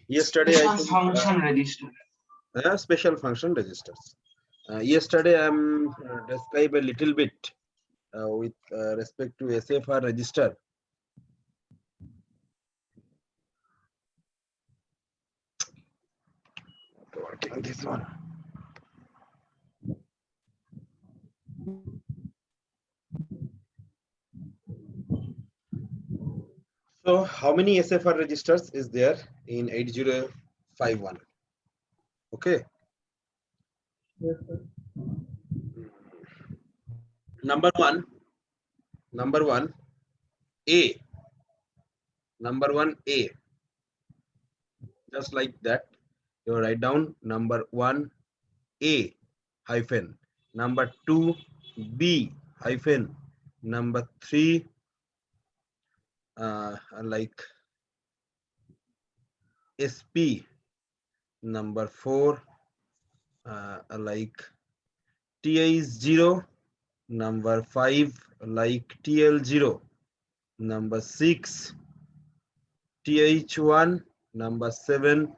Yesterday special I think, function register. Special function registers. Yesterday I'm describe a little bit with respect to SFR register. Working this one. So how many SFR registers is there in 8051? Okay. Yes, sir. Number one, A. Number one, A. Just like that, you write down number one, A hyphen. Number two, B hyphen. Number three, like SP. Number four, like TI is 0. Number 5, like TL0. Number 6, TH1. Number 7,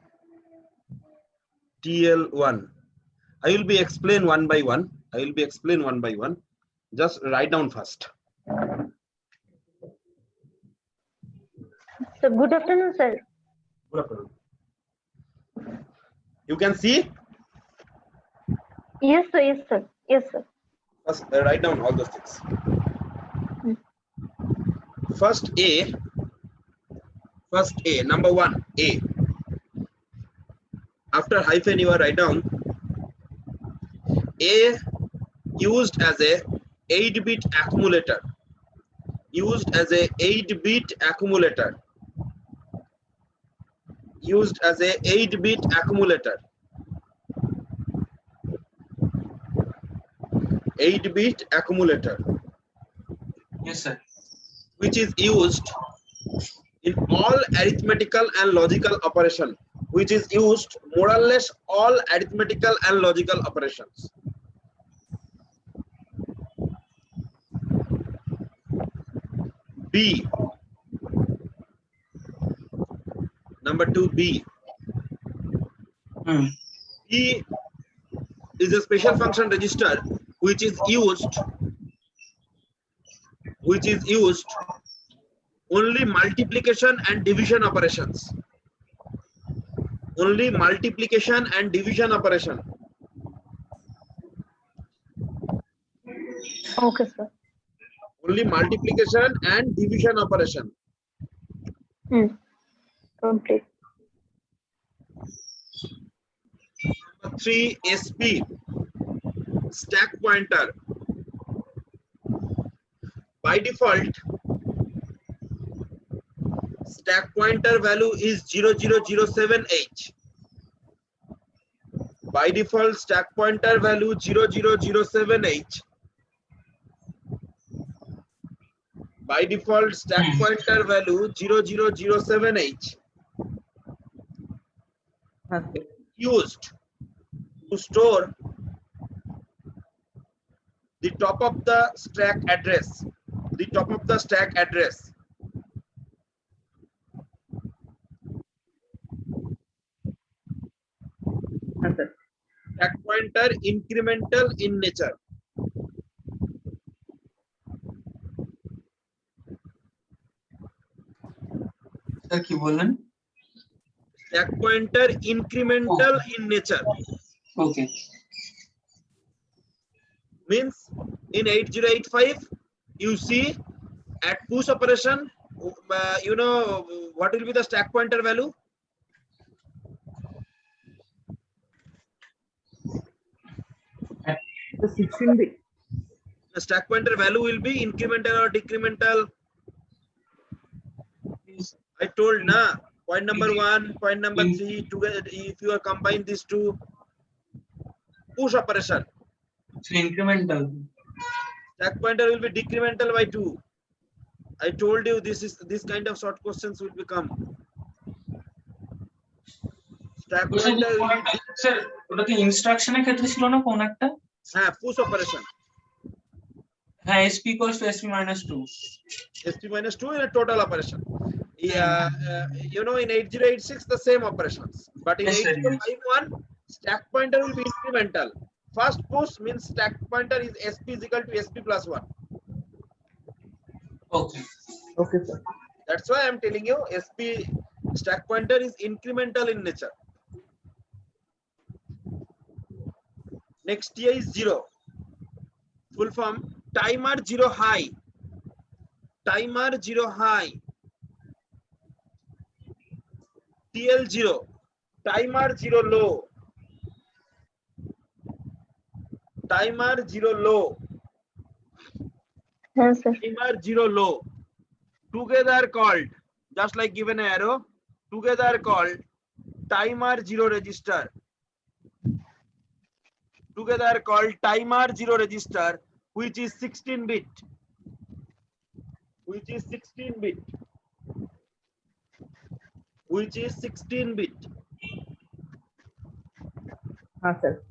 TL1. I will be explain one by one. Just write down first. So good afternoon, sir. Good afternoon. You can see. Yes, sir. Yes, sir. Yes, sir. First, write down all those things. First A, number one, A. After hyphen, you are write down A used as a 8-bit accumulator. Used as a 8-bit accumulator. Used as a 8-bit accumulator. 8-bit accumulator. Yes, sir. Which is used in all arithmetical and logical operation. Which is used more or less all arithmetical and logical operations. B. Number 2, B. B is a special function register which is used only multiplication and division operations. Only multiplication and division operation. Okay, sir. Only multiplication and division operation. Complete. Number 3, SP. Stack pointer. By default, stack pointer value is 0007H. By default, stack pointer value 0007H. By default, stack pointer value 0007H. Okay. Used to store the top of the stack address. The top of the stack address. Okay. Stack pointer incremental in nature. Sir, কি বললেন? Stack pointer incremental in nature. Okay. Means in 8085 you see at push operation, you know what will be the stack pointer value? The 16-bit. The stack pointer value will be incremental or decremental. I told na, point number 1, point number 3 together. If you are combine these two, push operation, So incremental. stack pointer will be decremental by 2. I told you this kind of short questions will become. Stack pointer will be, sir ওটা কি ইনস্ট্রাকশনের ক্ষেত্রে ছিল না কোন একটা? হ্যাঁ, push operation. হ্যাঁ, SP equals to SP minus 2. SP minus 2 in a total operation. Yeah, you know, in 8086 the same operations, but in Yes, sir, yes. 8051 stack pointer will be incremental. First push means stack pointer is SP is equal to SP plus 1. Okay. Okay, sir. That's why I'm telling you SP stack pointer is incremental in nature. Next year is 0. Full form timer 0 high. Timer 0 high. TL 0. Timer 0 low. Timer 0 low. Yes, sir. Timer 0 low. Together called, just like given an arrow, together called timer 0 register. Together called timer 0 register, which is 16 bit. Which is 16 bit. Which is 16 bit. Sir.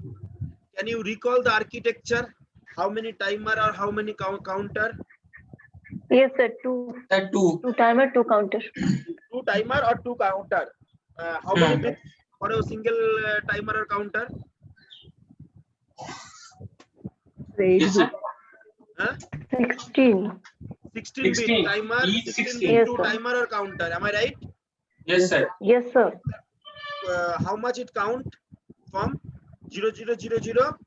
Can you recall the architecture? How many timer or how many counter? Yes, sir. Two That 2. timer, 2 counter. 2 timer or 2 counter? How many bits for a single timer or counter? 8 Yes, sir. Huh? 16. 16 bit 16. timer, Each 16 16. bit Yes, 2 sir. timer or counter. Am I right? Yes, sir. Yes, sir. How much it count from 0000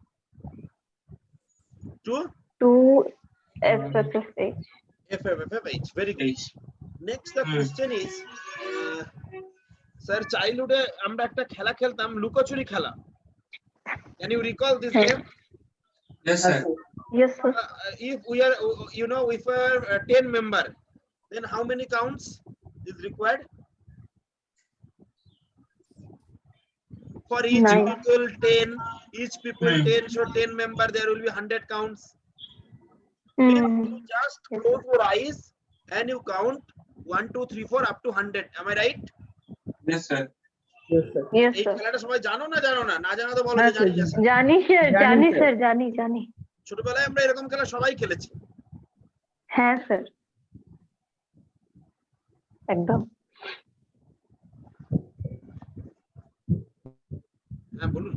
to 2 FFFH. FFFH. Very good. H. Next the Hmm. question is, sir, childhood আমরা একটা খেলা খেলতাম লুকোচুরি খেলা. Can you recall this Yes. game? Yes, sir. Yes, sir. If we are, you know, if we are 10 member, then how many counts is required? For each 9. people 10, each people Hmm. 10, so 10 member there will be 100 counts. Mm. You just Yes, close your eyes and you count 1 2 3 4 up to 100. Am I right? Yes, sir. Yes, sir. Yes, এই sir. খেলাটা সবাই জানো না জানো না? না জানো তো বলো হ্যাঁ, যে জানি না sir, স্যার। জানি স্যার, জানি, জানি sir. স্যার, জানি জানি। ছোটবেলায় আমরা এরকম খেলা সবাই খেলেছি। হ্যাঁ স্যার, একদম। হ্যাঁ বলুন।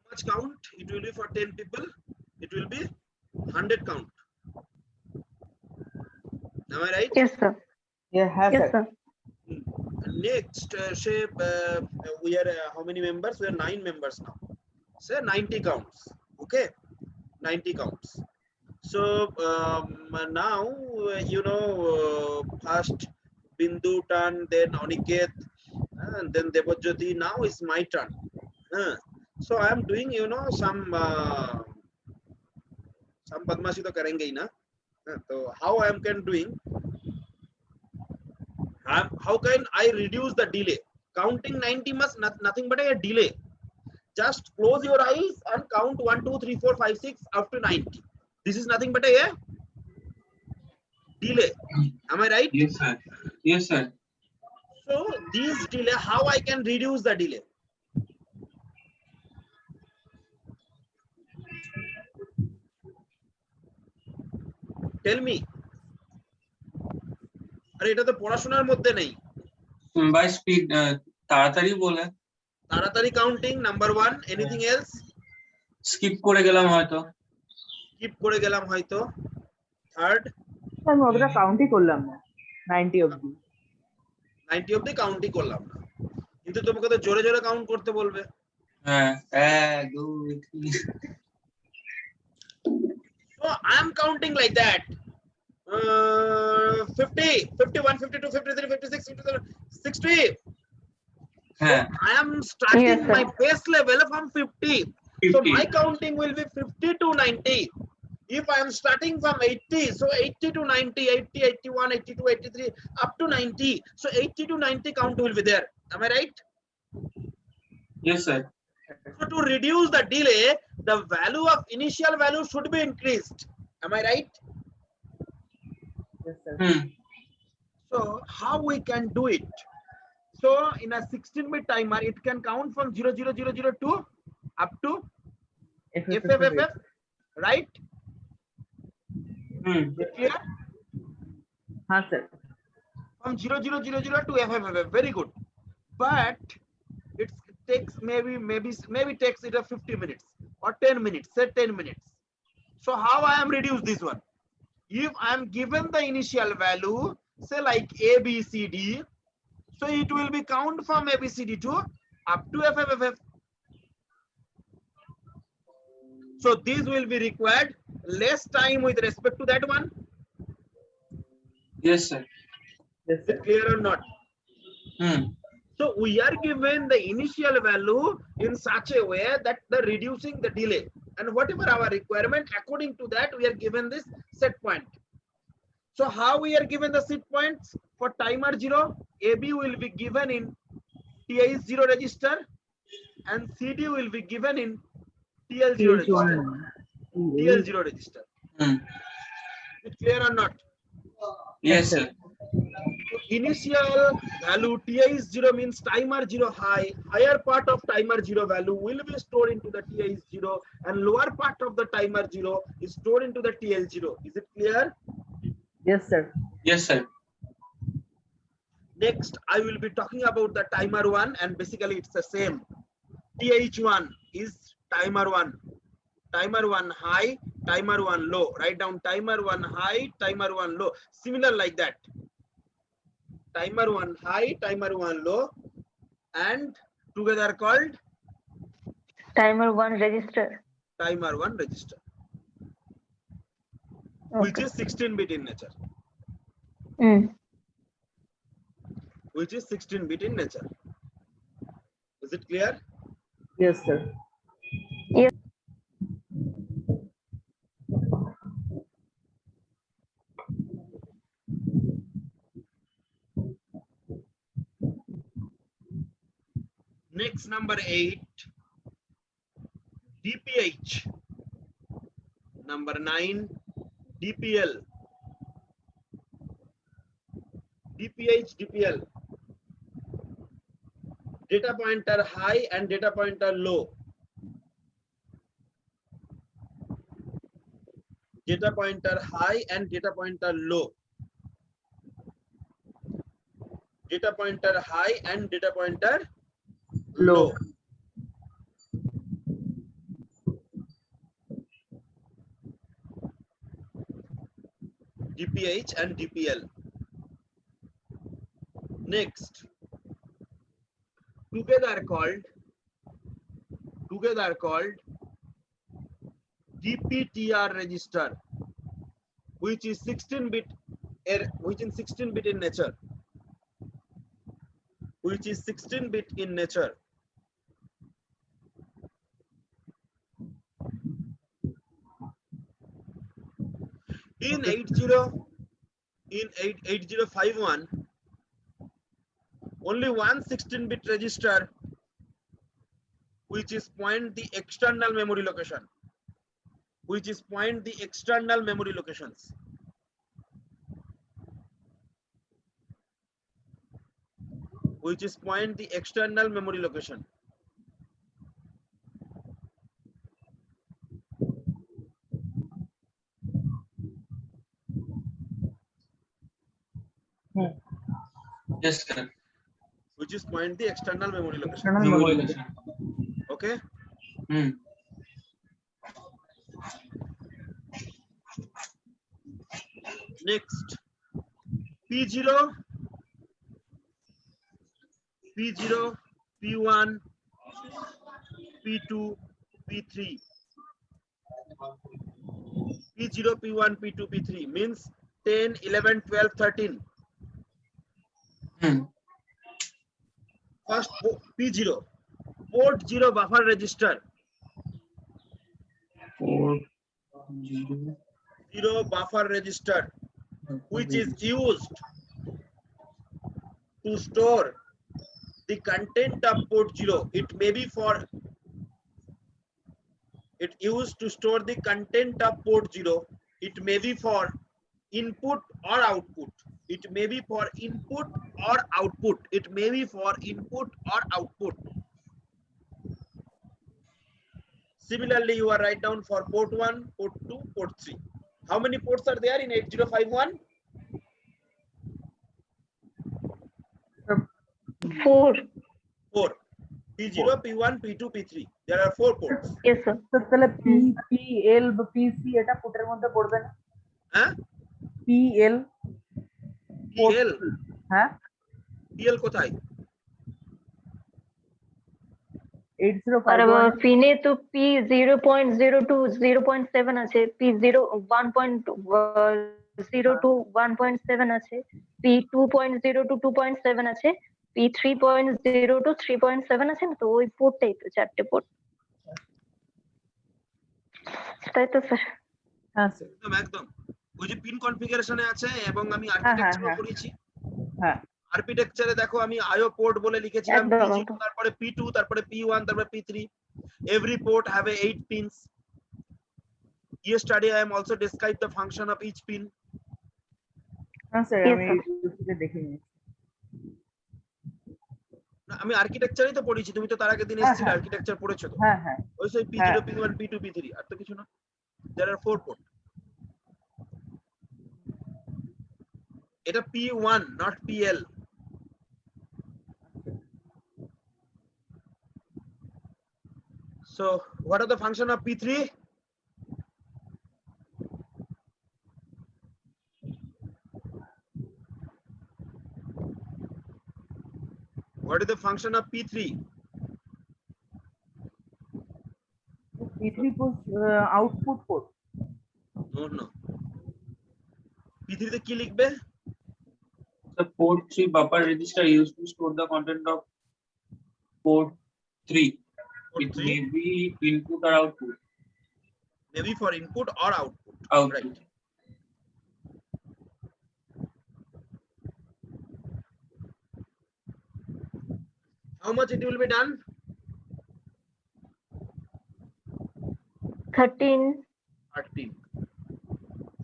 Much count? It will be for 10 people. It will be 100 count. Am I right? Yes, sir. Yeah, হ্যাঁ, Yes, sir. sir. Next, say we are how many members? We are 9 members now. Say 90 counts. Okay, 90 counts. So now you know, first Bindu turn, then Aniket, and then Debojyoti. Now it's my turn. So I am doing, you know, some badmashi to karenge hi na. So how I am can doing? How can I reduce the delay? Counting 90 must nothing but a delay. Just close your eyes and count 1, 2, 3, 4, 5, 6 up to 90. This is nothing but a delay. Am I right? Yes, sir. Yes, sir. So this delay, how I can reduce the delay? Tell me. আরে এটা তো পড়াশোনার মধ্যে নেই। By speed, তাড়াতাড়ি বলে। তাড়াতাড়ি counting number 1, anything else? Skip করে গেলাম হয়তো। স্কিপ করে গেলাম হয়তো। থার্ড? আমি অতটা কাউন্টই করলাম না 90 অবধি। 90 অবধি কাউন্টই করলাম না, কিন্তু তোমাকে তো জোরে জোরে কাউন্ট করতে বলবে। হ্যাঁ 1 2 3। So I am counting like that. 50, 51, 52, 53, 56, 57, 60. So হ্যাঁ I am starting Yes, sir. my base level from 50. So 50 my counting will be 50 to 90. If I am starting from 80, so 80 to 90, 80, 81, 82, 83, up to 90. So 80 to 90 count will be there. Am I right? Yes, sir. So to reduce the delay, the value of initial value should be increased. Am I right? Yes, sir. So how we can do it? So in a 16-bit timer, it can count from 00002 up to FFFF, right? Clear? हाँ sir. From 0000 to FFFF, very good. But it takes maybe takes it a 50 minutes or 10 minutes, say 10 minutes. So how I am reduce this one? If I am given the initial value, say like A, B, C, D, so it will be count from A, B, C, D to up to FFFF. So this will be required less time with respect to that one. Yes, sir. Yes, Is sir. it clear or not? So we are given the initial value in such a way that the reducing the delay, and whatever our requirement, according to that we are given this set point. So how we are given the set points for timer 0? AB will be given in TI0 register and CD will be given in TL0 register. TL0 register. Is it clear or not? Yes, sir. So initial value TI0 means timer 0 high. Higher part of timer 0 value will be stored into the TI0 and lower part of the timer 0 is stored into the TL0. Is it clear? Yes, sir. Yes, sir. Next, I will be talking about the timer 1, and basically it's the same. TH1 is timer 1. Timer 1 high, timer 1 low. Write down timer 1 high, timer 1 low. Similar like that. Timer 1 high, timer 1 low, and together called Timer 1 register. timer 1 register, which Okay. is 16-bit in nature. Which is 16-bit in nature. Is it clear? Yes, sir. Yes. Next, number 8, DPH. Number 9, DPL. DPH, DPL. Data pointer high and data pointer low. Data pointer high and data pointer low. Data pointer high and data pointer low. DPH and DPL. Next, together called DPTR register, which is 16-bit, which is 16-bit in nature. Which is 16-bit in nature. In 8051, only one 16-bit register which is point the external memory location, which is point the external memory locations. Which is point the external memory location. Yes, sir. Which is point the external memory location. External Memory memory location. Okay. Next, P0, P0, P1, P2, P3. P0, P1, P2, P3 means 10, 11, 12, 13. First P0, port 0 buffer register. 0 buffer register which is used to store the content of port 0. It may be for it used to store the content of port 0. It may be for input or output. It may be for input or output. It may be for input or output. Similarly, you are write down for port 1, port 2, port 3. How many ports are there in 8051? 4. 4. P0, P1, P2, P3. There are 4 ports. Yes, sir. তো তাহলে PL বা PC এটা পোর্টের মধ্যে পড়বে না? হ্যাঁ? PL PL, হ্যাঁ PL কোথায়? 8051 পিনে তো P0.02 0.7 আছে, P0 1.02 1.7 আছে, P2.02 2.7 আছে, P3.02 3.7 আছে না, তো ওই পোর্টটাই তো 4টে পোর্ট, তাই তো স্যার? হ্যাঁ স্যার একদম একদম ওই যে পিন কনফিগারেশনে আছে এবং আমি হ্যাঁ, আর্কিটেকচারও হ্যাঁ। করেছি। হ্যাঁ আর্কিটেকচারে দেখো আমি আইও পোর্ট বলে লিখেছিলাম একদম, P0, একদম। তারপরে P2, তারপরে P1, তারপরে P3. Every port have a 8 pins. Yesterday I am also described the function of each pin. হ্যাঁ স্যার Yes, আমি sir. ইউটিউবে দেখে নিয়েছি। আমি আর্কিটেকচারই তো পড়েছি, তুমি তো তার আগের দিন হ্যাঁ, এসেছিলে হ্যাঁ। আর্কিটেকচার পড়েছো তো? হ্যাঁ হ্যাঁ ওই সেই P0, হ্যাঁ। P1, P2, P3 আর তো কিছু না। There are 4 port. এটা P1 not PL. So what are the function of P3? What is the function of P3? P3 port output port. No. P3 তে কি লিখবে? The port 3 buffer register used to store the content of port 3. Port It 3 may be input or output. maybe for input or output. Output. Right. How much it will be done? 13. 13.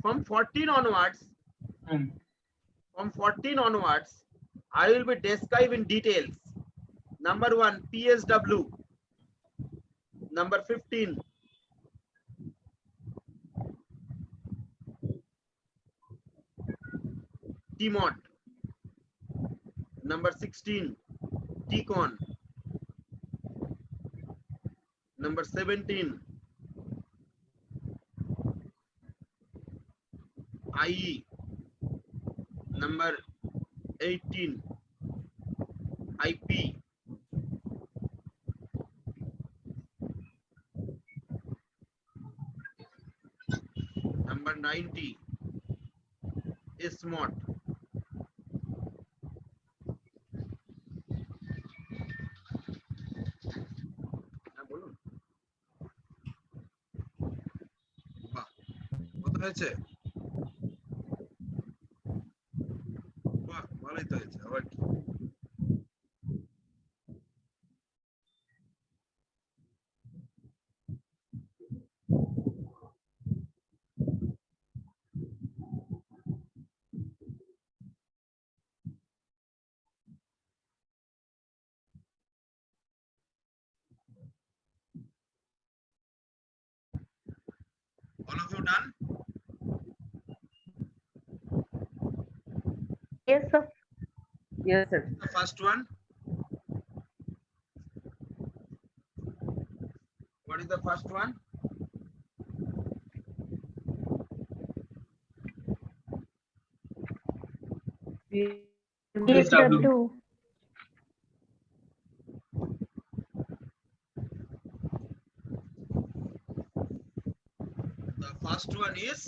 From 14 onwards, from 14 onwards, I will be describe in details. Number 1, PSW. Number 15, TMOD. Number 16, TCON. Number 17, IE. Number 18, IP. Number 90, SMOD. বলুন বাহ কত হয়েছে? বাহ ভালোই তো হয়েছে, আবার কি done? Yes, sir. Yes, sir. The first one. What is the first one? PSW. The first one is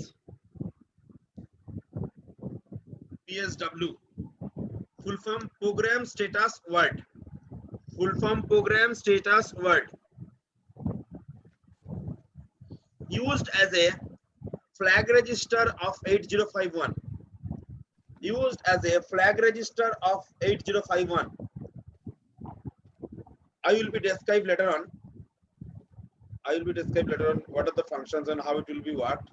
PSW. Full form program status word. Full form program status word. Used as a flag register of 8051. Used as a flag register of 8051. I will be described later on. I will be described later on what are the functions and how it will be worked.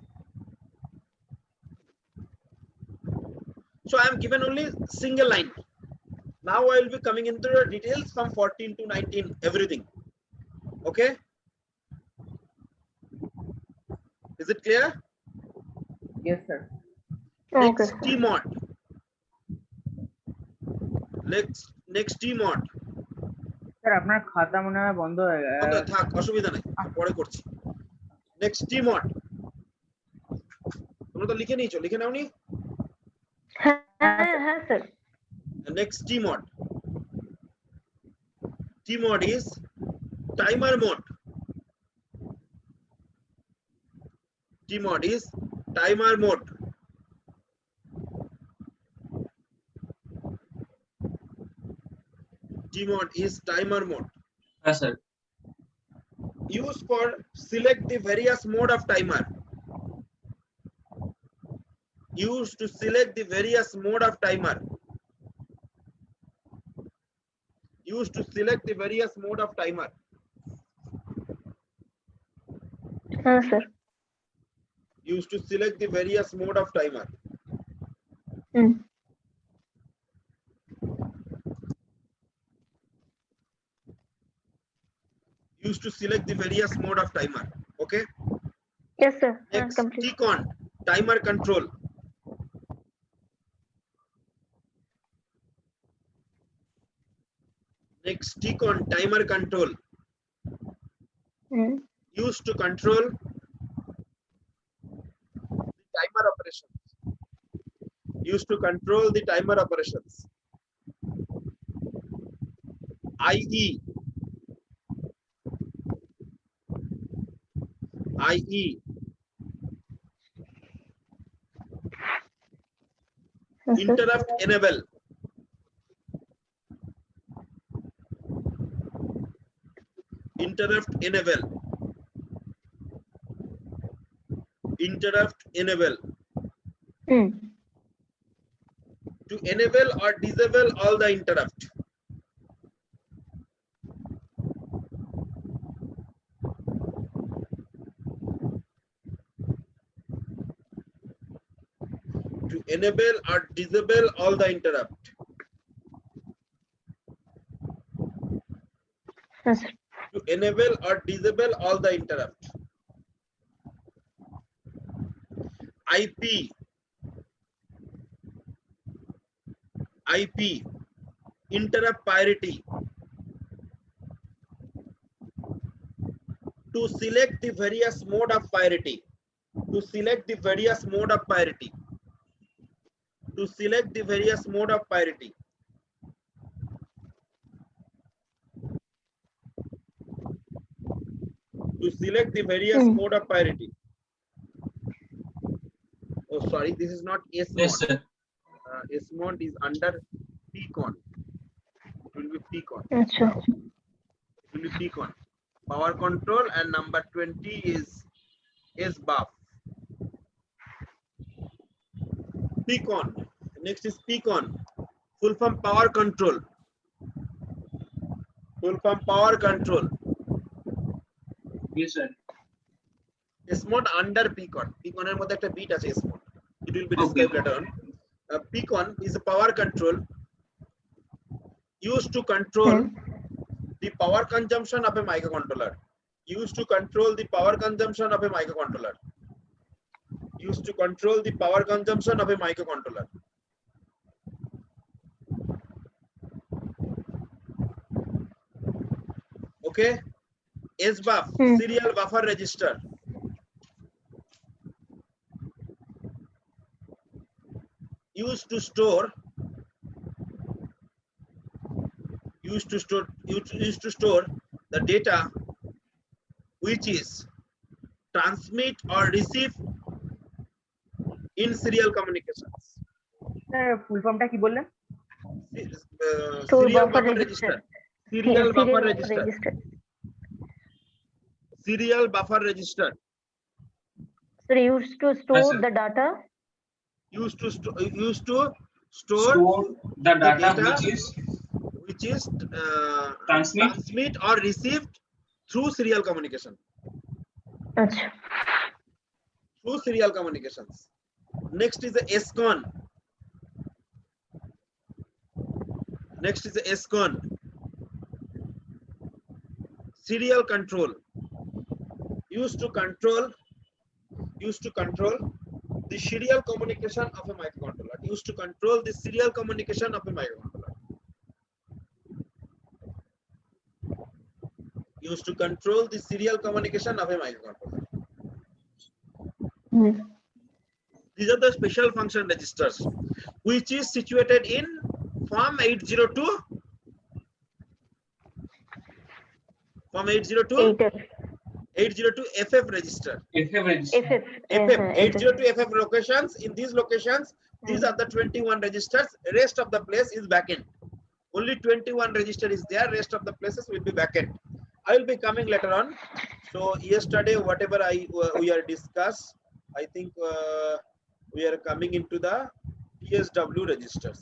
So I am given only single line. Now I will be coming into the details from 14 to 19, everything. Okay? Is it clear? Yes, sir. Okay, Next sir. T-mod. Next T-mod. Sir আপনার খাতা মনে হয় বন্ধ হয়ে বন্ধ গেছে। থাক, অসুবিধা নাই, পরে করছি। Next T-mod। তোমরা তো লিখে নিয়েছো, লিখে নাওনি? হ্যাঁ sir. Next T-mod. T-mod is timer mode. T-mod is timer mode. T-mod is timer mode. Yes, sir. Used for select the various mode of timer. Used to select the various mode of timer. Used to select the various mode of timer. হ্যাঁ sir. Used to select the various mode of timer. Used to select the various mode of timer. Okay. Yes, sir. Next Complete. T-con, timer control. Next T-con, timer control. Used to control the timer operations. Used to control the timer operations. IE. IE. Yes, sir. Interrupt enable. Interrupt enable. Interrupt enable. To enable or disable all the interrupt. To enable or disable all the interrupt. Yes, sir. To enable or disable all the interrupt. IP. IP. Interrupt priority. To select the various mode of priority. To select the various mode of priority. To select the various mode of priority. To select the various mode of priority. Oh, sorry, this is not S mode. Yes, sir. S mode is under P-con. It will be P-con. আচ্ছা। It will be P-con. Power control and number 20 is S-buff. P-con. Next is P-con. Full form power control. Full form power control. Yes, sir. S-mode under P-con. P-con এর মধ্যে একটা bit আছে S-mode. It will be described later on. P-con is a power control used to control the power consumption of a microcontroller. Used to control the power consumption of a microcontroller. used to control the power consumption of a microcontroller. Okay, SBUF, serial buffer register. Used to store the data which is transmit or receive in serial communications. ফুল ফর্মটা কি বললেন? Serial buffer register. Serial buffer register. Serial buffer register. So they used to store the data. Used to store the data, data which is transmit or received through serial communication. Achha. Through serial communications. Next is the SCON. Next is the SCON. Serial control. Used to control the serial communication of a microcontroller. Used to control the serial communication of a microcontroller. Used to control the serial communication of a microcontroller. These are the special function registers, which is situated in Form 802. Form 802 FF register. FF 802 FF locations. In these locations, these are the 21 registers. Rest of the place is backend. Only 21 register is there. Rest of the places will be backend. I will be coming later on. So yesterday, whatever we are discussed, I think we are coming into the PSW registers.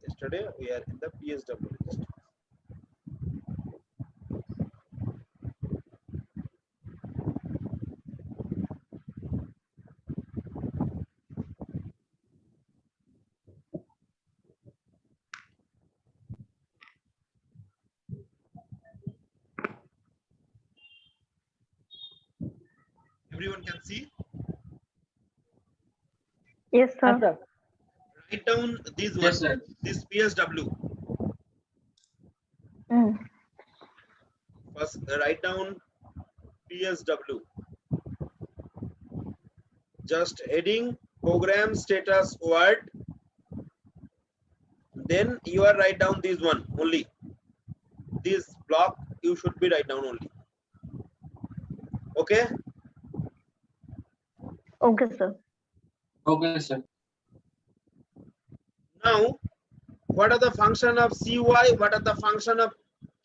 Yesterday we are in the PSW register. Everyone can see? Yes, sir. Write down these Yes, ones. This PSW. First, write down PSW. Just heading, program status word. Then you are write down this one only. This block you should be write down only. Okay? Okay, sir. Okay, sir. Now, what are the function of CY? What are the function of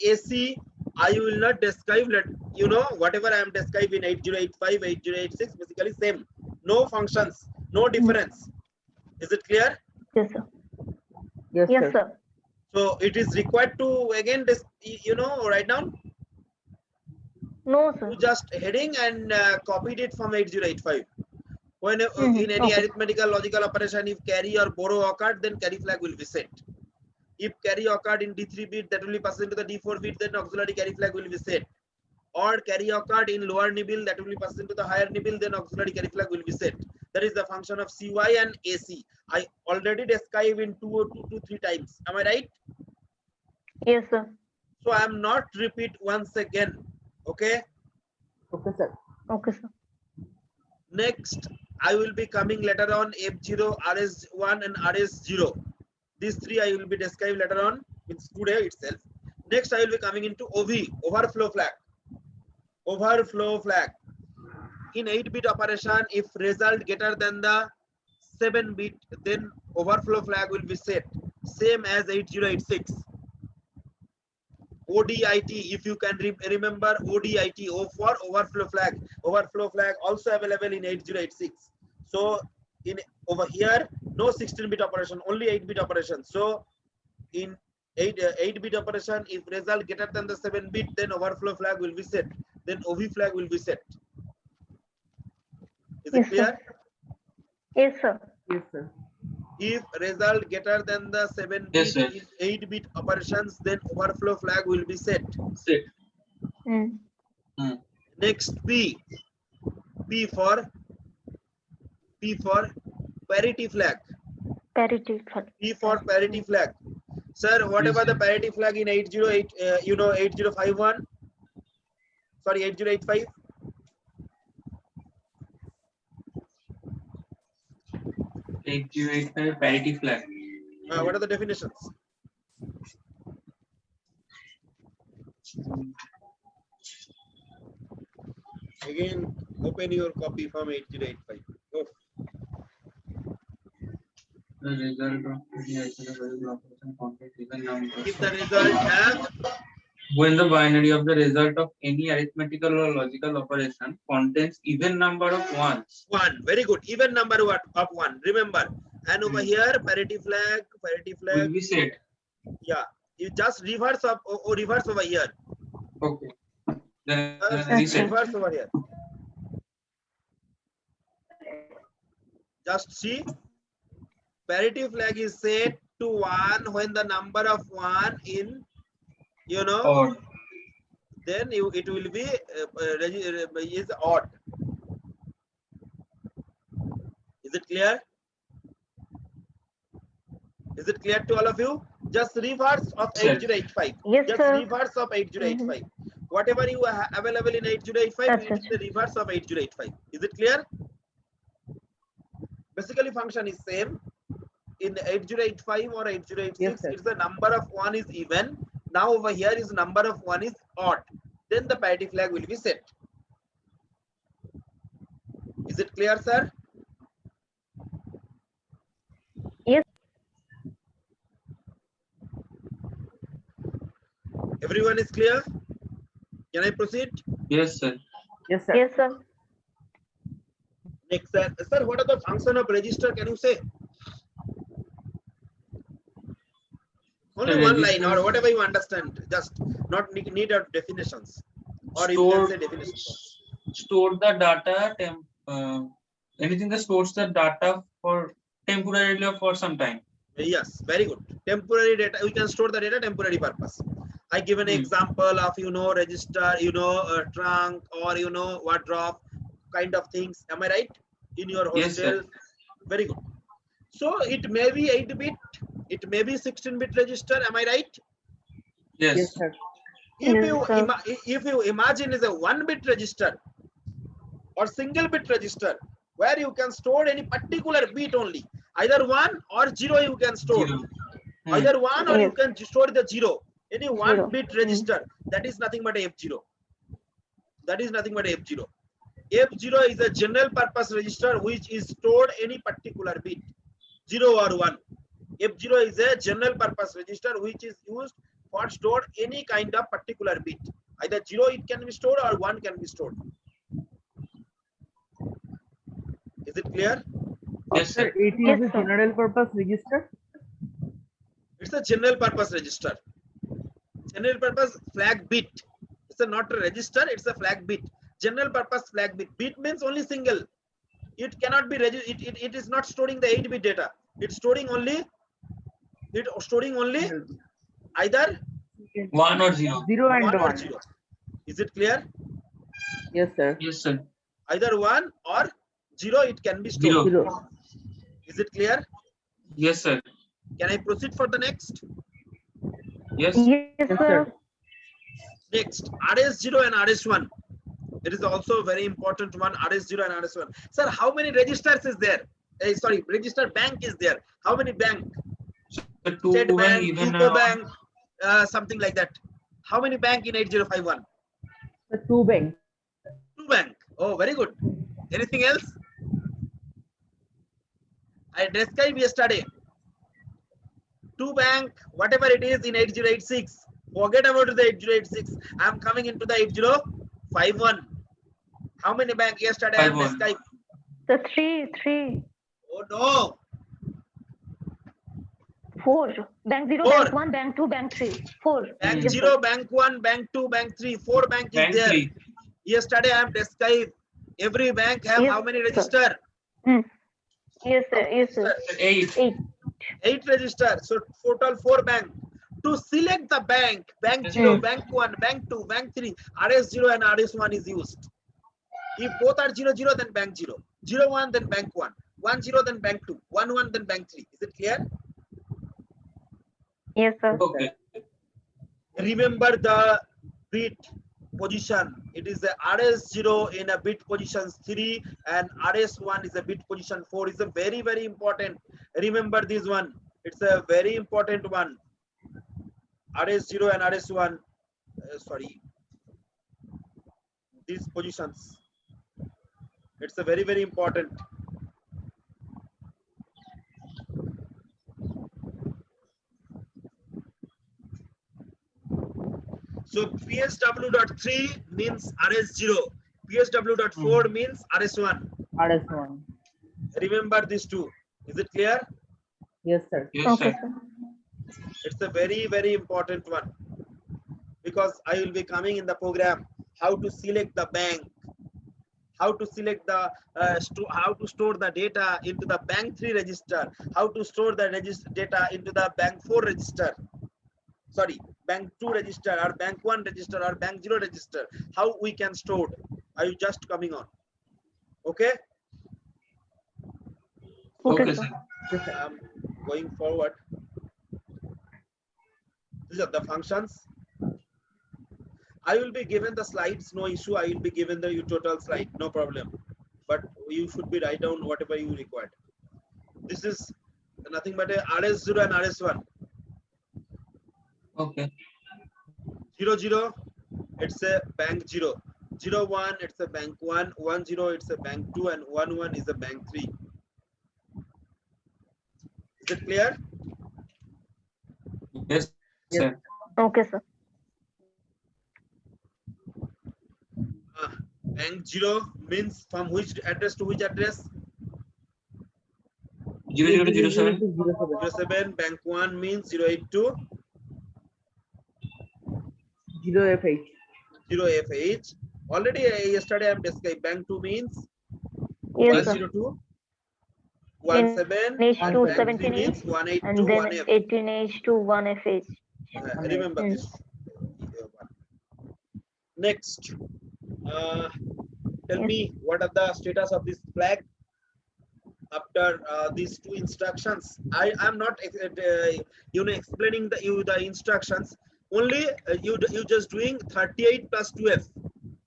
AC? I will not describe. Let you know whatever I am describing 8085, 8086, basically same. No functions, no difference. Is it clear? Yes, sir. Yes, Yes, sir. sir. So it is required to again write down. No, sir. You just heading and copied it from 8085. When in any okay. arithmetical logical operation, if carry or borrow occurred, then carry flag will be set. If carry occurred in D3 bit, that will be passed into the D4 bit, then auxiliary carry flag will be set. Or carry occurred in lower nibble, that will be passed into the higher nibble, then auxiliary carry flag will be set. That is the function of CY and AC. I already described in 2 or 3 times. Am I right? Yes, sir. So I am not repeat once again. Okay. Okay, sir. Okay, sir. Next, I will be coming later on F0, RS1 and RS0. These 3 I will be described later on. It's today itself. Next, I will be coming into OV, overflow flag. Overflow flag. In 8-bit operation, if result greater than the 7-bit, then overflow flag will be set. Same as 8086. ODIT, if you can remember ODIT, O for overflow flag. Overflow flag also available in 8086. So in over here, no 16-bit operation, only 8-bit operation. So in 8-bit operation, if result greater than the 7-bit, then overflow flag will be set. Then OV flag will be set. Is it clear? Yes, sir. Yes, sir. If result greater than the 7-bit Yes, sir. in 8-bit operations, then overflow flag will be set. Set. Next, P for P for parity flag. Parity flag. P for parity flag. Sir, whatever Yes, the sir. parity flag in 808, 8051. Sorry, 8085. 8085 parity flag. What are the definitions? Again, open your copy from 8085. Go. The result of the arithmetical operation contains even numbers. If the result have When the binary of the result of any arithmetical or logical operation contains even number of ones. 1, very good. Even number of 1. Remember, and over here parity flag. Will be set. Yeah, you just reverse up or reverse over here. Okay. Then Just reset. reverse over here. Just see, parity flag is set to 1 when the number of 1 in, Or then it will be is odd. Is it clear? Is it clear to all of you? Just reverse of Sir. 8085. Yes, Just sir. reverse of 8085. Whatever you have available in 8085, That's it is the reverse of 8085. Is it clear? Basically, function is same in 8085 or 8086. Yes, sir. It's the number of 1 is even. Now over here is number of 1 is odd. Then the parity flag will be set. Is it clear, sir? Yes. Everyone is clear? Can I proceed? yes, sir. Yes, sir. Yes, sir. Next, sir, what are the function of register? Can you say? Only The one register- line or whatever you understand. Just not need of definitions. Or you Store- can say definitions. Store the data. Anything that stores the data for temporarily or for some time. Yes, very good. Temporary data, we can store the data temporary purpose. I give an example of register, trunk, or wardrobe kind of things. Am I right? In your Yes, hostel. sir. Very good. So it may be 8-bit, it may be 16-bit register. Am I right? Yes. Yes, sir. If you imagine is a 1-bit register or single bit register where you can store any particular bit only, either 1 or 0 you can store. Zero. Either 1 or you Yes. can store the 0. Any 1-bit Zero. register, that is nothing but F0. That is nothing but F0. F0 is a general purpose register which is stored any particular bit, 0 or 1. F0 is a general purpose register which is used for store any kind of particular bit. Either 0 it can be stored or 1 can be stored. Is it clear? Yes, Sir, sir. it is Yes, a sir. general purpose register. It's a general purpose register. General purpose flag bit. It's not a register, it's a flag bit. General purpose flag bit. Bit means only single. It cannot be it is not storing the 8-bit data. It's storing only either 1 or 0. 0 and 1 or 1. 0. Is it clear? Yes, sir. Yes, sir. Either 1 or 0 it can be stored. 0. 0. Is it clear? Yes, sir. Can I proceed for the next? Yes. Yes, Yes, sir. sir. Next, RS0 and RS1. It is also a very important one, RS0 and RS1. Sir, how many registers is there? Sorry, register bank is there. How many bank? The 2 State and Bank, even UCO Bank, something like that. How many bank in 8051? The 2 bank. 2 bank. Oh, very good. Anything else? I described yesterday. 2 bank, whatever it is in 8086. Forget about the 8086. I am coming into the 8051. How many bank yesterday I am 51. described? The three. Oh no. 4. Bank 0, 4. bank 1, bank 2, bank 3. 4. Bank Hmm. 0, bank 1, bank 2, bank 3. 4 bank is Bank there. 3. Yesterday I am described. Every bank have Yes, how many sir. register? Yes, sir. Yes, sir. 8. 8. 8 register. So total 4 bank. To select the bank, bank 0, Hmm. bank 1, bank 2, bank 3, RS0 and RS1 is used. If both are 0, 0, then bank 0. 0, 1, then bank 1. 1 0 then bank 2, 1 1 then bank 3. Is it clear? Yes, sir. Okay. Remember the bit position. It is the RS0 in a bit position 3 and RS1 is a bit position 4. Is a very, very important. Remember this one. It's a very important one. RS0 and RS1. Sorry. These positions. It's a very, very important. So PSW.3 means RS0. PSW.4 means RS1. RS1. Remember these two. Is it clear? Yes, sir. Yes, Okay, sir. sir. It's a very, very important one. Because I will be coming in the program how to select the bank, how to select the how to store the data into the bank 3 register, how to store the data into the bank 4 register, sorry, bank 2 register or bank 1 register or bank 0 register, how we can store. Are you just coming on? Okay. Okay, Okay, sir. sir. Yes, sir. Going forward, these are the functions. I will be given the slides, no issue. I will be given the total slide, no problem. But you should be write down whatever you required. This is nothing but a RS0 and RS1. Okay. 0 0, it's a bank 0. 0 1, it's a bank 1. 1 0, it's a bank 2, and 1 1 is a bank 3. Is it clear? Yes, Yes. sir. Okay, sir. Bank 0 means from which address to which address? 0007. 0 7. Bank 1 means 082. 0FH. 0FH. Already yesterday I am discussing. Bank 2 means Yes, sir. 102. 17 H and to bank 3 17H means 182 and then 1F. 18H to 1FH. Remember Yes. this. Next, tell Yes. me what are the status of this flag after these two instructions. I am not explaining the instructions. Only you just doing 38 plus 2F.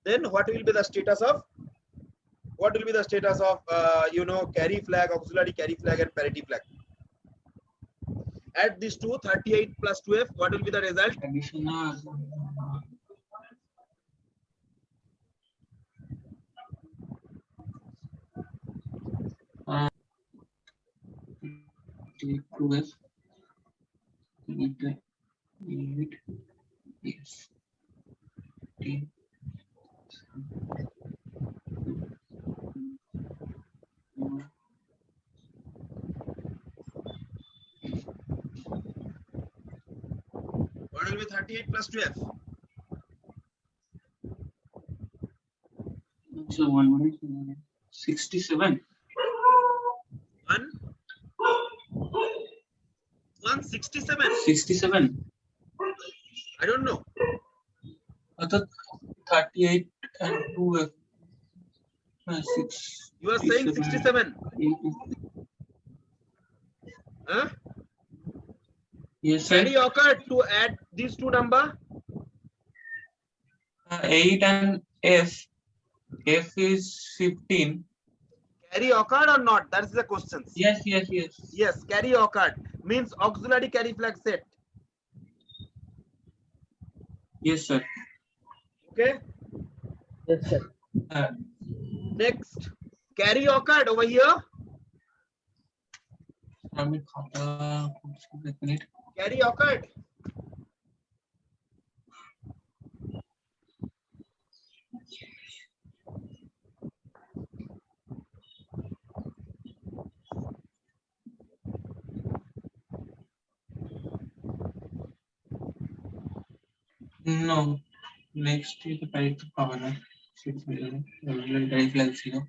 Then what will be the status of? What will be the status of carry flag, auxiliary carry flag, and parity flag? Add these two, 38 plus 2F. What will be the result? Additional. Take 2F. Yes. 10. What will be 38 plus 2F? So 1 minute. 67. 167. 67. I don't know. I thought 38 and 2F. 6. You are saying 67. Huh? Yes, sir. Carry occurred to add these two number. 8 and F. F is 15. Carry occurred or not? That's the question. Yes. Yes, carry occurred means auxiliary carry flag set. Yes, sir. Okay. Yes, sir. Next, carry occurred over here. Carry occurred. No. Next is the parity power. 6 million. Carry flag 0.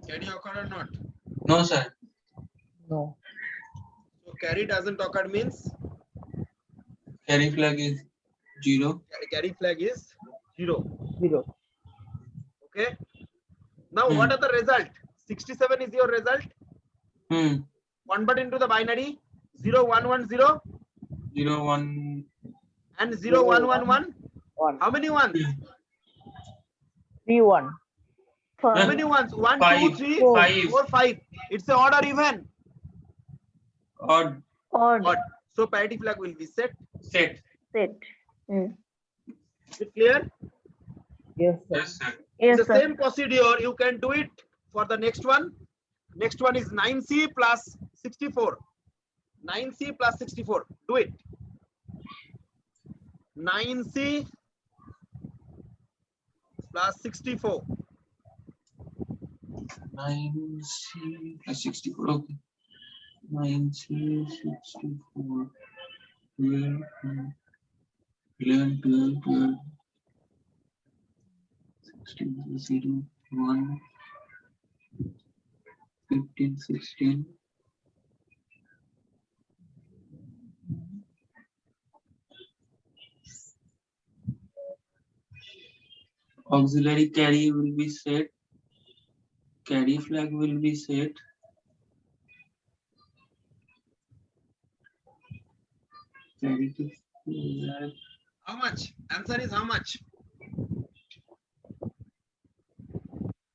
Carry occurred or not? No, sir. No. So carry doesn't occur means Carry flag is 0. carry flag is 0. 0. Okay. Now what are the result? 67 is your result. Convert into the binary 0 1 1 0 0 1 and 0 1 1 1. 1. How many ones? 3 1. How many ones? 1 2 5 3 5 4 5. It's a odd or even? odd Odd. Odd. So parity flag will be set. set. Set. Is it clear? Yes, sir. Yes, sir. Yes, It's the sir. same procedure. You can do it for the next one. Next one is 9C plus 64. 9C plus 64. Do it. 9C plus 64. 9C plus 64. Okay. 9C 64. 12, 11, 12, 12. 16, 0, 1, 15, 16. Auxiliary carry will be set. Carry flag will be set. Carry to flag. How much? Answer is how much?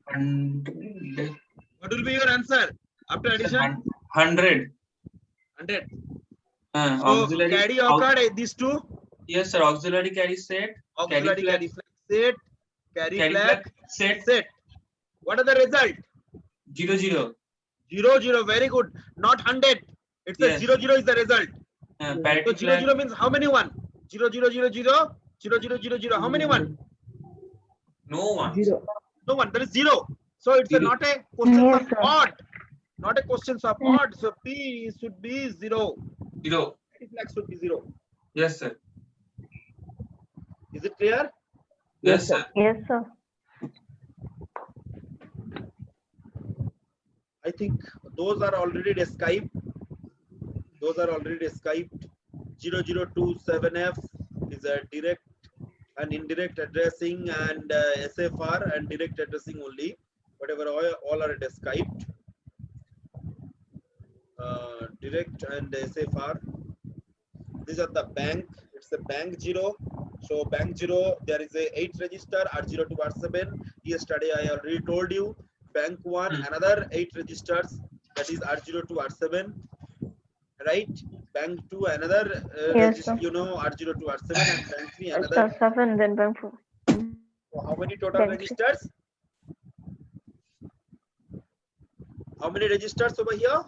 100. What will be your answer after addition? 100. 100. So Auxiliary carry occurred these two. Yes, sir. Auxiliary carry set. Auxiliary carry flag set. Carry Carry flag flag set. set. What are the result? 0, 0. 0 0. Very good. Not 100. It's a Yes. 0 0 is the result. Parity So 0 flag. 0 means how many one? 0 0 0 0 0 0 0 0. How many one? No one. 0. No one. That is 0. So it's Zero. not a question Yes, of sir. odd. Not a question of odd. So P should be 0. 0. Parity flag should be 0. Yes, sir. Is it clear? Yes, sir. Yes, sir. I think those are already described. Those are already described. 0027F is a direct and indirect addressing and SFR and direct addressing only. Whatever all are described. Direct and SFR. These are the bank. It's a bank 0. So bank 0, there is a 8 register R0 to R7. Yesterday I already told you. Bank 1, another 8 registers, that is R0 to R7. Right? Bank 2, another Yes, register, sir. you know, R0 to R7, and bank 3, another. Star 7, then bank 4. So how many total Bank registers? How many registers over here?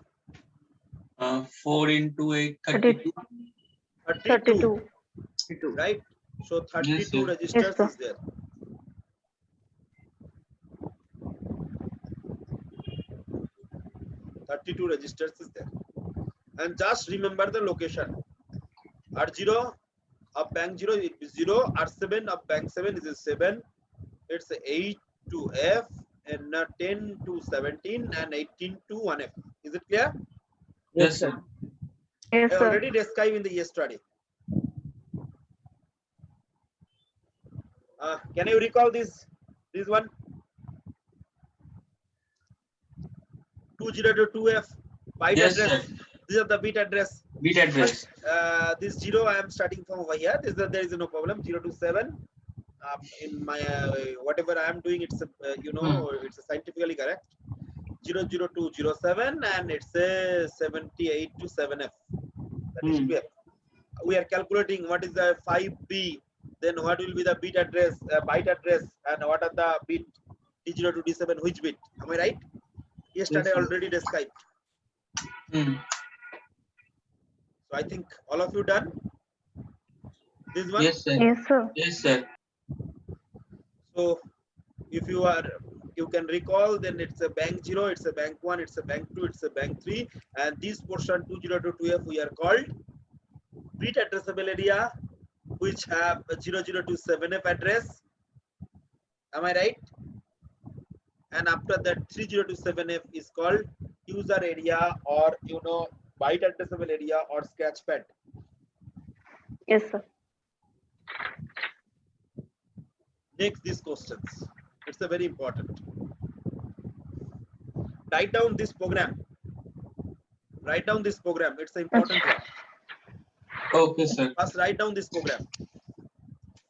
4 into 8, 32. 32. 32. Right? So 32 Yes, sir. registers Yes, sir. is there. (32 registers is there. And just remember the location. R0 of bank 0 is 0. R7 of bank 7 is a 7. It's 8 to F and 10 to 17 and 18 to 1F. Is it clear? Yes, sir. Yes, I sir. already described in the yesterday. Can you recall this one? 2022F byte Yes, address. sir. These are the bit address. Bit address. This 0 I am starting from over here. There is no problem. 0 to 7. In my whatever I am doing, it's it's scientifically correct. 00207 and it's a 78 to 7F. That is clear. We are calculating what is the 5B. Then what will be the bit address, byte address, and what are the bit D0 to D7, which bit? Am I right? Yesterday Yes, already described. Hmm. So I think all of you done this one. Yes, sir. Yes, sir. Yes, sir. So if you can recall, then it's a bank 0, it's a bank 1, it's a bank 2, it's a bank 3, and this portion 2022F we are called bit addressable area, which have a 0027F address. Am I right? And after that 3027F is called user area, or byte addressable area, or sketchpad. Yes, sir. Next, these questions. It's a very important. Write down this program. Write down this program. It's an important one. Okay, sir. First, write down this program.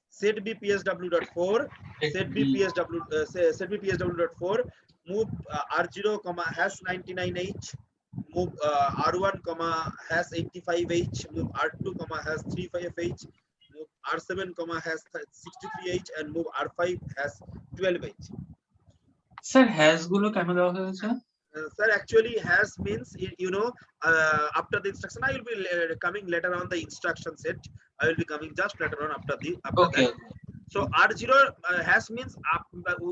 Set B PSW.4. Set B PSW. Set B PSW.4. Move R0, hash 99H. Move R1, hash 85H. Move R2, hash 35H. Move R7, hash 63H, and move R5, hash 12H. Sir, has গুলো কেন দেওয়া হয়েছে? Sir, actually hash means, after the instruction I will be coming later on the instruction set. I will be coming just later on after Okay. that. So R0 hash means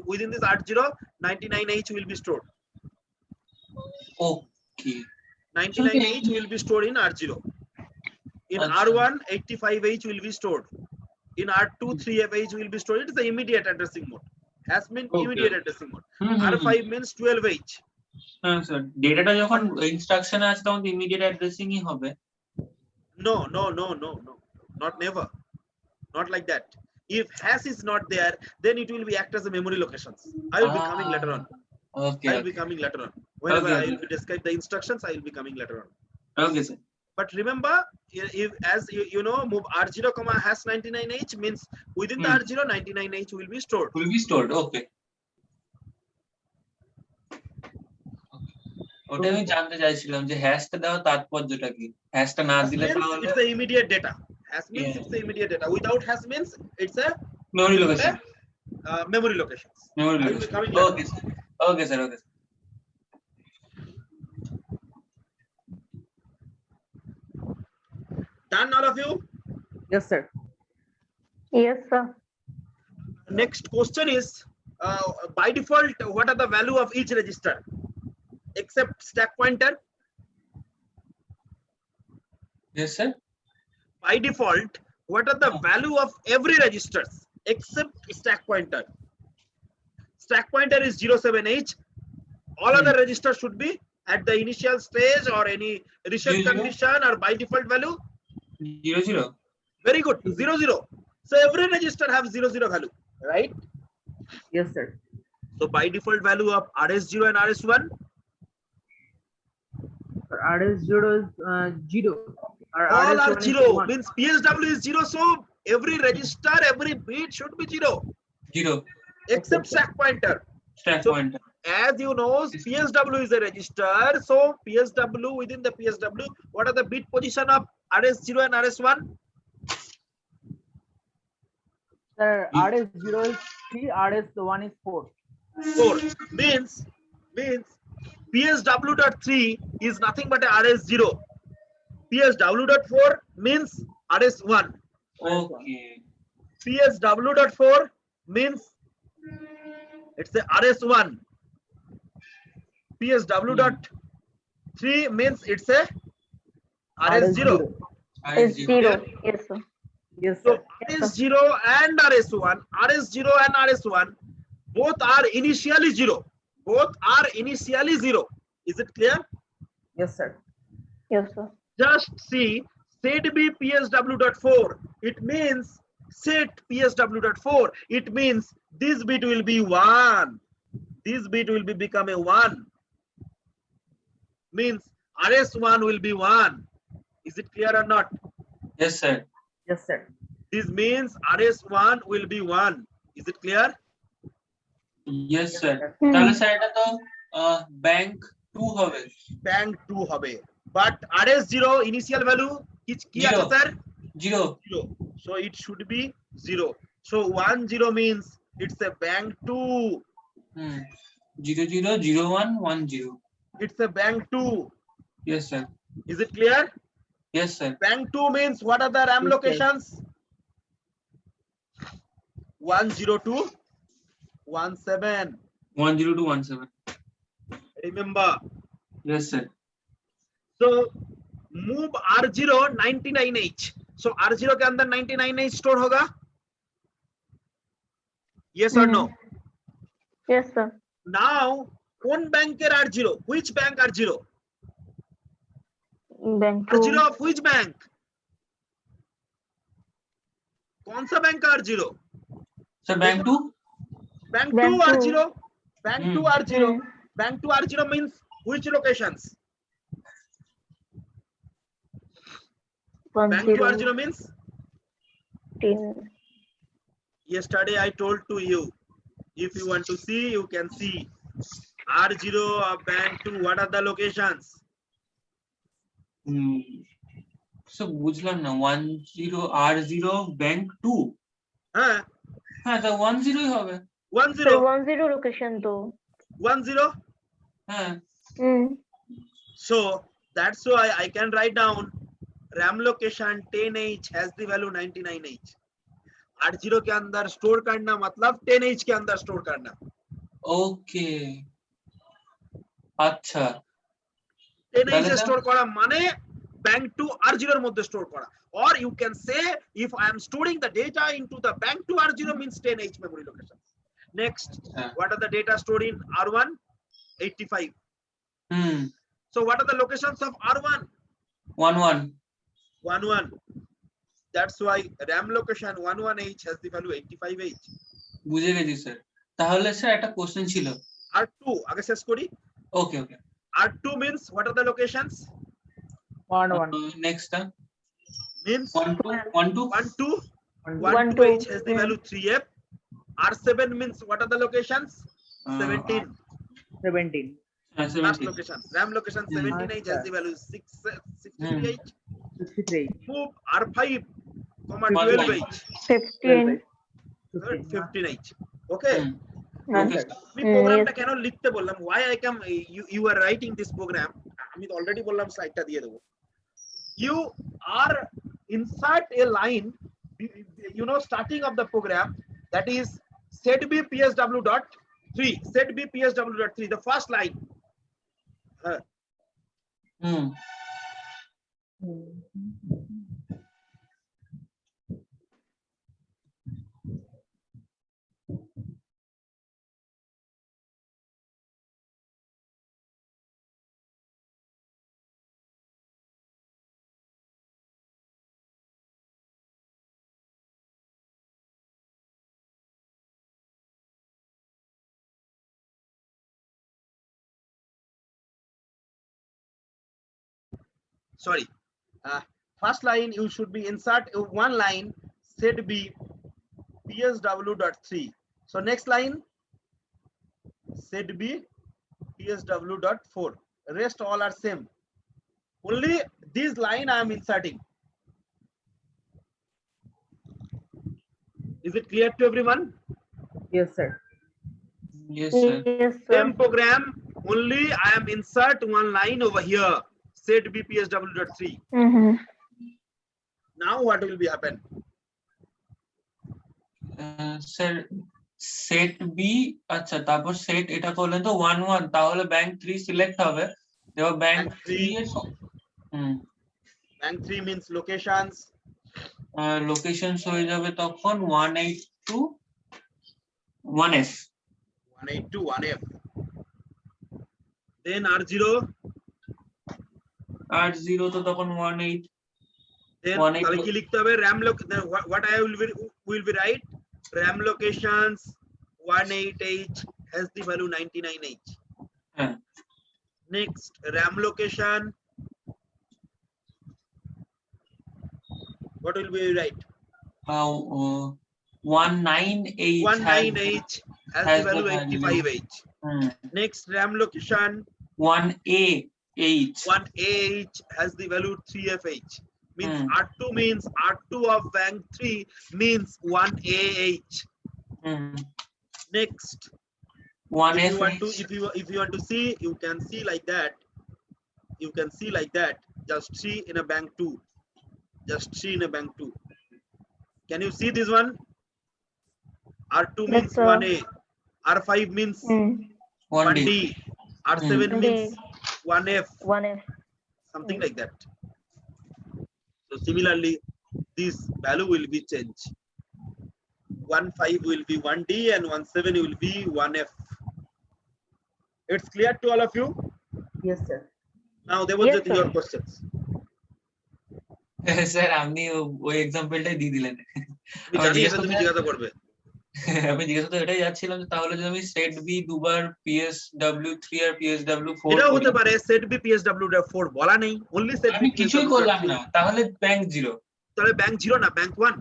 within this R0 99H will be stored. Okay. 99H will be stored in R0. In Achha. R1 85H will be stored. In R2 3FH will be stored. It is the immediate addressing mode. Hash means Okay. immediate addressing mode. R5 means 12H. হ্যাঁ sir, ডেটাটা যখন ইনস্ট্রাকশনে আছে তখন immediate অ্যাড্রেসিংই হবে। No, not never, not like that. If hash is not there, then it will be act as a memory locations. I will be coming later on. Okay. I will be coming later on. Whenever Okay, I will be describe the instructions, I will be coming later on. Okay, sir. But remember, if as you know, move R0, hash 99H means within the R0 99H will be stored. Will be stored. Okay. ওটা আমি জানতে চাইছিলাম যে হ্যাশটা দেওয়ার তাৎপর্যটা কি? হ্যাশটা না Hash দিলে means তাহলে it's the immediate data. Hash means Yeah. it's the immediate data. Without hash means it's a memory location. memory locations. Memory I will be location. coming later. Okay sir. Okay sir, okay. Done, all of you? Yes, sir. Yes, sir. Next question is, by default, what are the value of each register except stack pointer? Yes, sir. By default, what are the value of every registers except stack pointer? Stack pointer is 07H. All other registers should be at the initial stage or any reset 00. condition or by default value. 00. Very good. 00. So every register have 00 value, right? Yes, sir. So by default value of RS0 and RS1. Sir, RS0 is 0. All are RS1 is 0 1. means PSW is 0, so every register, every bit should be 0 0. except stack pointer. Stack So, pointer. as you know, PSW is a register, so PSW, within the PSW, what are the bit position of RS0 and RS1? Sir, RS0 is 3, RS1 is 4. 4 means PSW.3 is nothing but a RS0. PSW.4 means RS1. Okay. PSW.4 means it's a RS1. PSW.3 means it's a RS0. Is 0. Yes, sir. Yes, So sir. RS0 and RS1, RS0 and RS1, both are initially 0. Both are initially 0. Is it clear? Yes, sir. Yes, sir. Just see, set B PSW.4. It means set PSW.4. It means this bit will be 1. This bit will be become a 1. Means RS1 will be 1. Is it clear or not? Yes, sir. Yes, sir. This means RS1 will be 1. Is it clear? Yes, sir. তাহলে sir এটা তো bank 2 হবে। Bank 2 হবে, but RS0 initial value কি আছে Zero. Sir? 0. 0. So it should be 0. So 1 0 means it's a bank 2. 0 0 0 1 1 0. It's a bank 2. Yes, sir. Is it clear? Yes, sir. Bank 2 means what are the RAM Yes, sir. locations? 102 17. 10217. Remember. Yes, sir. So move R0 99H. So R0 के अंदर 99H store होगा? Yes or no? Yes, sir. Now कौन bank के R0? Which bank R0? Bank 2. R0 of which bank? कौन सा bank का R0? Sir, bank 2? Bank Bank 2 two. R0. Bank 2 R0. Bank 2 R0 means which locations? Bank 2 R0 means 10. yesterday I told to you, if you want to see, you can see R0 of bank 2. What are the locations? So বুঝলাম না 10 R0 bank 2 হ্যাঁ হ্যাঁ তা 10 ই হবে 10 Sir, 10 location তো 10. হ্যাঁ So that's why I can write down RAM location 10H has the value 99H. R0 के अंदर स्टोर करना मतलब 10H के अंदर स्टोर करना. ওকে আচ্ছা 10H স্টোর করা মানে bank 2 R0 এর মধ্যে স্টোর করা. Or you can say if I am storing the data into the bank 2 R0 means 10H memory location. Next, what are the data stored in R1? 85. So what are the locations of R1? 11 11. That's why RAM location 11H has the value 85H. বুঝে গেছি sir তাহলে sir একটা question ছিল R2 আগে শেষ করি. ওকে ওকে R2 means what are the locations? 1 next Means 1 2 12H has the value 3F. R7 means what are the locations? 17. 17 Last location. RAM location 17H has the value 63H. 63 Move R5, 12H, 15. 15H. Okay. ওকে আমি প্রোগ্রামটা কেন লিখতে বললাম, why I come you are writing this program, আমি already বললাম স্লাইডটা দিয়ে দেব. You are insert a line, you know, starting of the program, that is setb psw.3, setb psw.3, the first line. Sorry, first line you should be insert one line setb psw.3. So next line setb psw.4. Rest all are same. Only this line I am inserting. Is it clear to everyone? yes sir yes sir Yes, sir. Same program, only I am insert one line over here, setb psw.3. Now what will be happen? Sir set B আচ্ছা তারপর set এটা করলেন তো 1 1 তাহলে bank 3 select হবে এবার bank 3 এর Bank 3 means locations. Locations হয়ে যাবে তখন 182 1F 182 1F. Then R0, R0 তো তখন 18 then 182. তাহলে কি লিখতে হবে? RAM then what I will be write, RAM locations 18H has the value 99H. হ্যাঁ Next, RAM location, what will be write? 19H 19H has the value 85H. Next, RAM location 1AH 1AH has the value 3FH. Means R2 means R2 of bank 3 means 1AH. Next, if you want to 1FH if you want to see, you can see like that. You can see like that. Just 3 in a bank 2. Just 3 in a bank 2. Can you see this one? R2 means sir. 1A. R5 means 1D 1D. R7 means 1F. 1F. Something like that. So similarly, this value will be changed. 15 will be 1D and 17 will be 1F. It's clear to all of you? yes sir Now there was Yes, sir. your questions. Sir আপনি ওই এক্সাম্পলটাই দিয়ে দিলেন আমি জানি এটা তুমি জিজ্ঞাসা করবে। আমি জিজ্ঞাসা তো এটাই যাচ্ছিলাম যে তাহলে যদি আমি সেট বি দুবার PSW3 আর PSW4 এটাও করি, হতে পারে সেট বি PSW4 বলা নেই, অনলি সেট আমি বি কিছুই করলাম না, তাহলে ব্যাংক জিরো। তাহলে ব্যাংক জিরো না, ব্যাংক 1।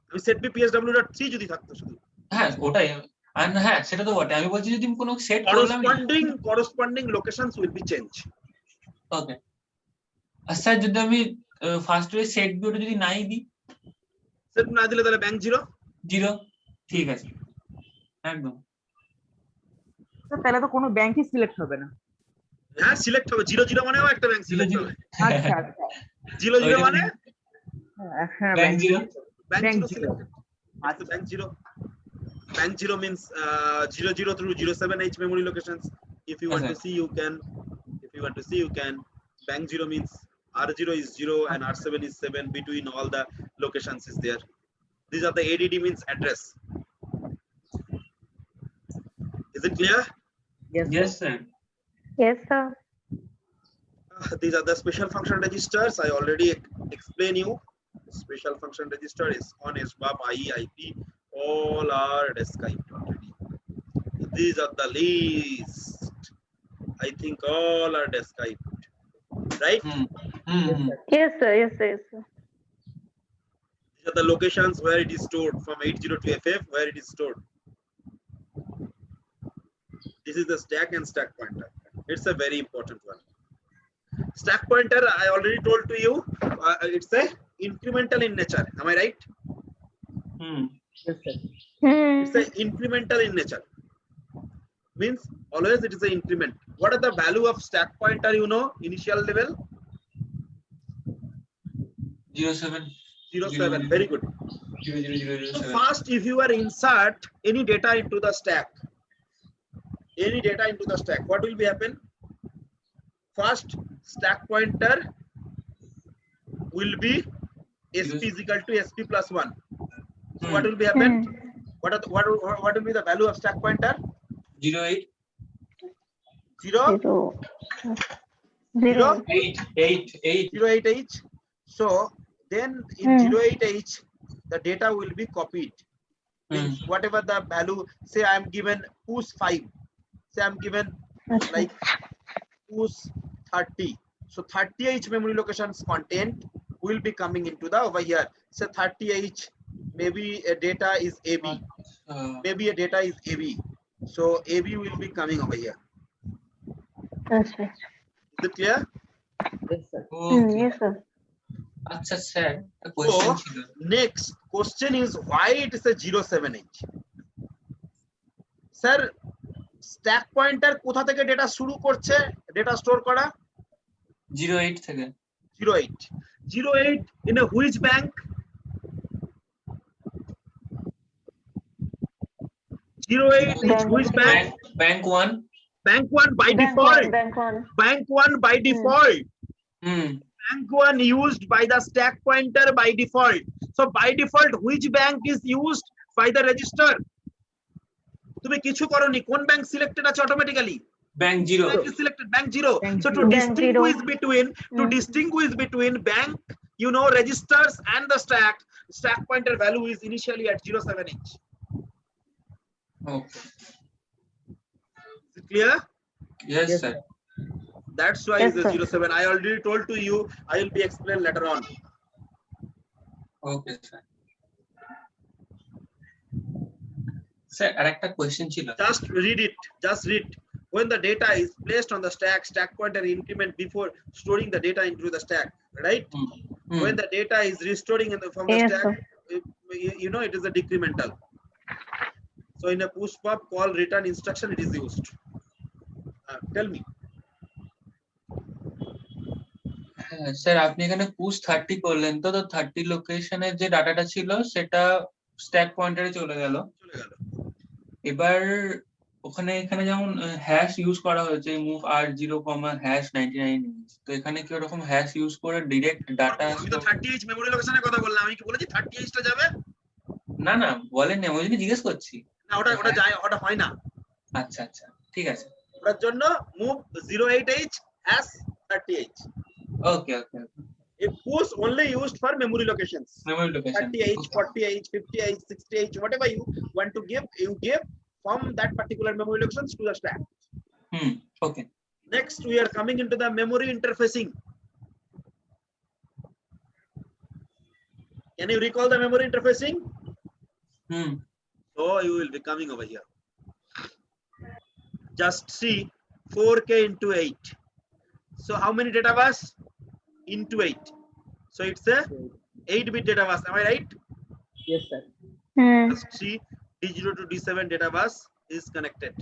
আমি সেট বি PSW.3 যদি থাকতো শুধু হ্যাঁ ওটাই, আর হ্যাঁ সেটা তো বটে, আমি বলছি যদি আমি কোনো সেট করলাম। corresponding locations will be changed. Okay, আর স্যার যদি আমি ফার্স্ট ওয়ে সেট বি ওটা যদি নাই দিই, সেট না দিলে তাহলে ব্যাংক জিরো। জিরো, ঠিক আছে একদম। তো তাহলে তো কোনো ব্যাংকই সিলেক্ট হবে না। হ্যাঁ সিলেক্ট হবে, জিরো জিরো মানেও একটা ব্যাংক সিলেক্ট হবে। আচ্ছা আচ্ছা, জিরো জিরো মানে হ্যাঁ bank zero. Bank Bank zero zero. Selected. আচ্ছা bank zero, bank zero means 00 through 07H memory locations. If you want to see you can, bank zero means R0 is 0 and R7 is 7, between all the locations is there. These are the ADD means address. Is it clear? Yes sir. Yes, sir. These are the special function registers. I already explained you. Special function register is on SBAP, IE, IP, all are described already. These are the list. I think all are described, right? Yes, sir. Yes, sir. Yes, sir. These are the locations where it is stored from 80 to FF, where it is stored. This is the stack and stack pointer. It's a very important one. Stack pointer, I already told to you, it's a incremental in nature. Am I right? yes sir. It's a incremental in nature. Means always it is an increment. What are the value of stack pointer? You know, initial level 07. 07. Very good. 0007. So first, if you are insert any data into the stack, what will be happen? First, stack pointer will be SP is equal to SP plus 1. So what will be happen? What will be the value of stack pointer? 08. 0, 0. 08H. So then in 08H, the data will be copied. Means whatever the value, say I am given push 5. Say I am given like push 30. So 30H memory locations content will be coming into the over here. So 30H, maybe a data is AB. Maybe a data is AB. So AB will be coming over here. That's right. Is it clear? Yes sir. Yes, sir. আচ্ছা sir, একটা question ছিল। Next question is why it is a 07H? Sir, stack pointer কোথা থেকে data শুরু করছে data store করা? 08 থেকে। 08 in a which bank? 08 is which bank? Bank 1. Bank 1 by default. Bank 1. Bank 1 by default. Hmm Bank 1 used by the stack pointer by default. So by default, which bank is used by the register? তুমি কিছু করনি, কোন bank selected আছে automatically? Bank 0। Bank is selected, bank 0. So to Bank distinguish 0. between bank, you know, registers and the stack pointer value is initially at 07H. Okay, Is it clear? yes sir. That's why Yes, it's a sir. 07. I already told to you. I will be explained later on. Okay sir. Sir আরেকটা question ছিল। Just read it. When the data is placed on the stack pointer increment before storing the data into the stack, right? When the data is restoring from the Yes, stack, sir. you know it is a decremental. So in a push pop call return instruction, it is used. Tell me. Sir আপনি এখানে push 30 করলেন, তো 30 লোকেশনের যে ডাটাটা ছিল সেটা stack পয়েন্টারে চলে গেল। এবার ওখানে এখানে যেমন হ্যাশ ইউজ করা হয়েছে move r0, #99, তো এখানে কি ওরকম হ্যাশ ইউজ করে ডাইরেক্ট ডাটা? আমি তো 30H মেমরি লোকেশনের কথা বললাম, আমি কি বলেছি 30H টা যাবে? না না বলেননি, আমি ওই জন্য জিজ্ঞেস করছি। না, ওটা যায়, ওটা হয় না। আচ্ছা আচ্ছা ঠিক আছে, ওটার জন্য move 08H # 30H. Okay okay. A Push only used for memory locations. Memory location. 30H, 40H, 50H, 60H, whatever you want to give, you give from that particular memory locations to the stack. Okay. Next, we are coming into the memory interfacing. Can you recall the memory interfacing? So you will be coming over here. Just see 4K into 8. So how many data bus? Into 8. So it's a 8-bit data bus. Am I right? Yes, sir. Just see D0 to D7 data bus is connected.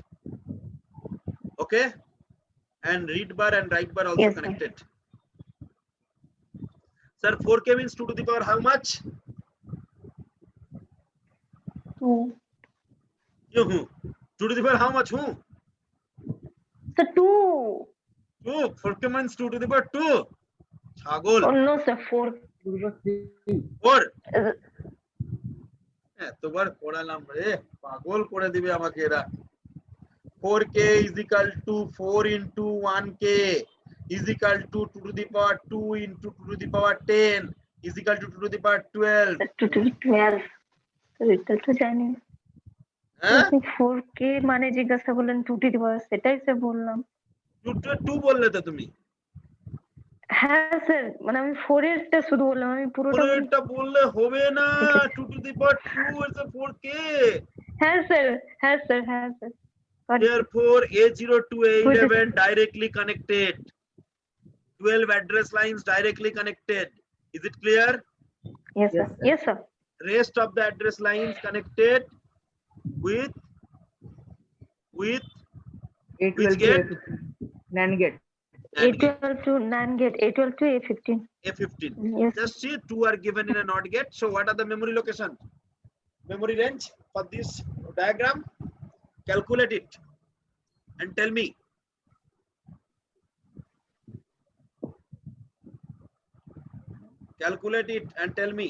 Okay? And read bar and write bar also Yes, sir. connected. Sir, 4K means 2 to the power how much? 2. 2 to the power how much? So 2. 2. 4K means 2 to the power 2. Chagol. Oh no, sir. 4. 4. এতবার পড়ালাম রে পাগল করে দিবে আমাকে এরা 4K is equal to 4 into 1K is equal to 2 to the power 2 into 2 to the power 10 is equal to 2 to the power 12. 2 to 12. তো এটা তো জানি। হ্যাঁ আপনি 4K মানে জিজ্ঞাসা করলেন 2 to the power, সেটাই স্যার বললাম। 2 বললে তো তুমি হ্যাঁ স্যার, মানে আমি 4 এরটা শুধু বললাম, আমি পুরোটা বলি। পুরোটা বললে হবে না ঠিক আছে। 2 to the power 2 is a 4K. হ্যাঁ স্যার, হ্যাঁ স্যার, হ্যাঁ sir. Therefore A0 to A11 directly connected. 12 address lines directly connected. Is it clear? Yes, sir. Yes, sir. Yes, sir. Rest of the address lines connected with which A12 to gate? A15. NAND gate. And gate. A12 to NAND gate, A12 to A15. A15. Yes. Just see 2 are given in a NOT gate. So what are the memory location? Memory range for this diagram? Calculate it and tell me. Calculate it and tell me.